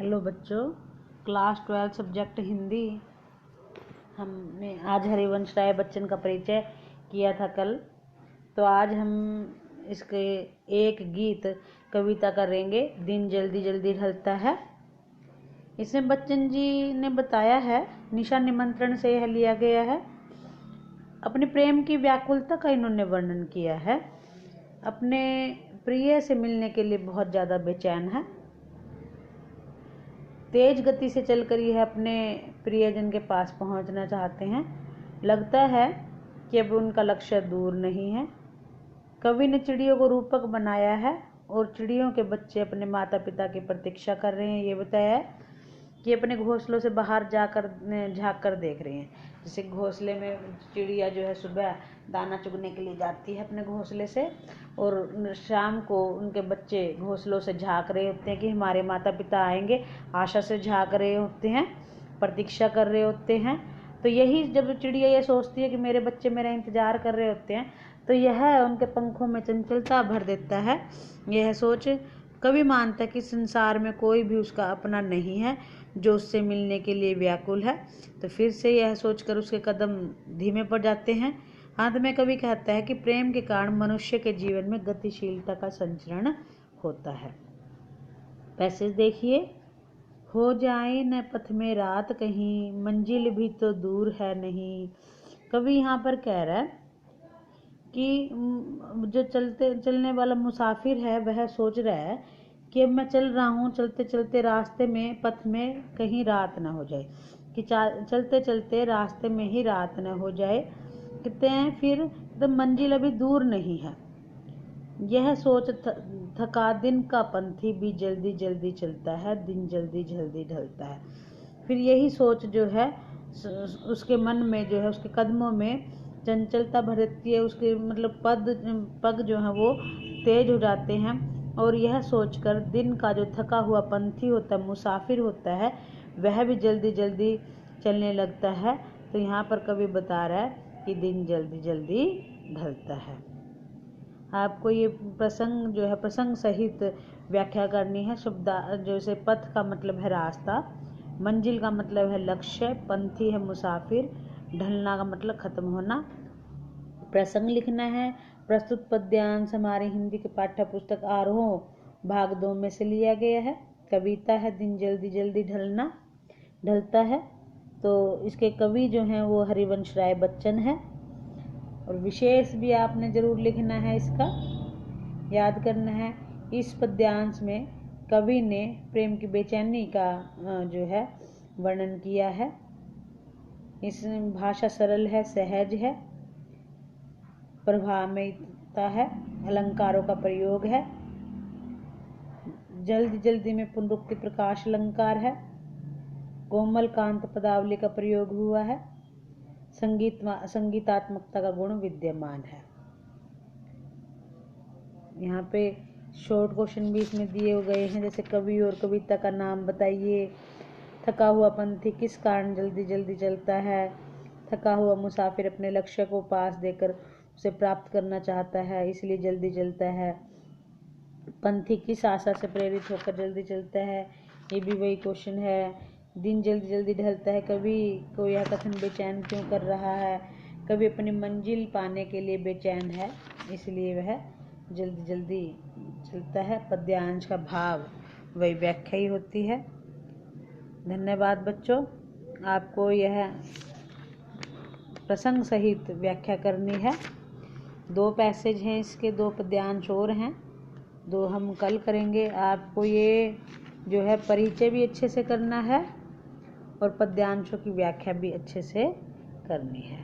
Hello बच्चों, class 12 subject Hindi. हमने आज हरिवंश राय बच्चन का परिचय किया था कल, तो आज हम इसके एक गीत कविता करेंगे। दिन जल्दी जल्दी ढलता है। इसमें बच्चन जी ने बताया है, निशा निमंत्रण से यह लिया गया है। अपने प्रेम की व्याकुलता का इन्होंने वर्णन किया है। अपने प्रिय से मिलने के लिए बहुत ज़्यादा बेचैन है। तेज गति से चलकर यह अपने प्रियजन के पास पहुंचना चाहते हैं। लगता है कि अब उनका लक्ष्य दूर नहीं है। कवि ने चिड़ियों को रूपक बनाया है और चिड़ियों के बच्चे अपने माता पिता की प्रतीक्षा कर रहे हैं। ये बताया है कि अपने घोंसलों से बाहर जाकर झांक कर देख रहे हैं। जैसे घोंसले में चिड़िया जो है सुबह दाना चुगने के लिए जाती है अपने घोंसले से, और शाम को उनके बच्चे घोंसलों से झांक रहे होते हैं कि हमारे माता पिता आएंगे। आशा से झांक रहे होते हैं, प्रतीक्षा कर रहे होते हैं। तो यही जब चिड़िया ये सोचती है कि मेरे बच्चे मेरा इंतजार कर रहे होते हैं, तो यह उनके पंखों में चंचलता भर देता है। यह सोच कवि मानता है कि संसार में कोई भी उसका अपना नहीं है जो उससे मिलने के लिए व्याकुल है। तो फिर से यह सोचकर उसके कदम धीमे पड़ जाते हैं। अंत में कवि कहता है कि प्रेम के कारण मनुष्य के जीवन में गतिशीलता का संचरण होता है। पैसेज देखिए। हो जाए न पथ में रात कहीं, मंजिल भी तो दूर है नहीं। कवि यहाँ पर कह रहा है कि जो चलने वाला मुसाफिर है वह सोच रहा है कि अब मैं चल रहा हूँ, चलते चलते रास्ते में पथ में कहीं रात ना हो जाए, कि चलते चलते रास्ते में ही रात ना हो जाए। कहते हैं फिर तो मंजिल अभी दूर नहीं है। यह सोच थका दिन का पंथी भी जल्दी जल्दी चलता है, दिन जल्दी जल्दी ढलता है। फिर यही सोच जो है उसके मन में जो है, उसके कदमों में चंचलता भरती है। उसके मतलब पग जो है वो तेज हो जाते हैं, और यह सोचकर दिन का जो थका हुआ पंथी होता है, मुसाफिर होता है, वह भी जल्दी जल्दी चलने लगता है। तो यहाँ पर कवि बता रहा है कि दिन जल्दी जल्दी ढलता है। आपको ये प्रसंग जो है प्रसंग सहित व्याख्या करनी है। शब्द जैसे पथ का मतलब है रास्ता, मंजिल का मतलब है लक्ष्य, पंथी है मुसाफिर, ढलना का मतलब खत्म होना। प्रसंग लिखना है। प्रस्तुत पद्यांश हमारे हिंदी के पाठ्य पुस्तक आरोह भाग 2 में से लिया गया है। कविता है दिन जल्दी जल्दी ढलता है। तो इसके कवि जो हैं वो हरिवंश राय बच्चन है। और विशेष भी आपने जरूर लिखना है, इसका याद करना है। इस पद्यांश में कवि ने प्रेम की बेचैनी का जो है वर्णन किया है। इस भाषा सरल है, सहज है, प्रभावमयता है, अलंकारों का प्रयोग है। जल्दी जल्दी में पुनरुक्ति प्रकाश अलंकार है। कोमल कांत पदावली का प्रयोग हुआ है। संगीतात्मकता का गुण विद्यमान है। यहाँ पे शॉर्ट क्वेश्चन भी इसमें दिए गए हैं, जैसे कवि और कविता का नाम बताइए। थका हुआ पंथी किस कारण जल्दी जल्दी चलता है। थका हुआ मुसाफिर अपने लक्ष्य को पास देकर उसे प्राप्त करना चाहता है, इसलिए जल्दी चलता है। पंथी किस आशा से प्रेरित होकर जल्दी चलता है, ये भी वही क्वेश्चन है। दिन जल्दी जल्दी ढलता है, कवि को यह कथन बेचैन क्यों कर रहा है। कवि अपनी मंजिल पाने के लिए बेचैन है, इसलिए वह जल्दी जल्दी चलता है। पद्यांश का भाव वही व्याख्या ही होती है। धन्यवाद बच्चों। आपको यह प्रसंग सहित व्याख्या करनी है। 2 पैसेज हैं इसके, 2 पद्यांश और हैं, 2 हम कल करेंगे। आपको ये जो है परिचय भी अच्छे से करना है और पद्यांशों की व्याख्या भी अच्छे से करनी है।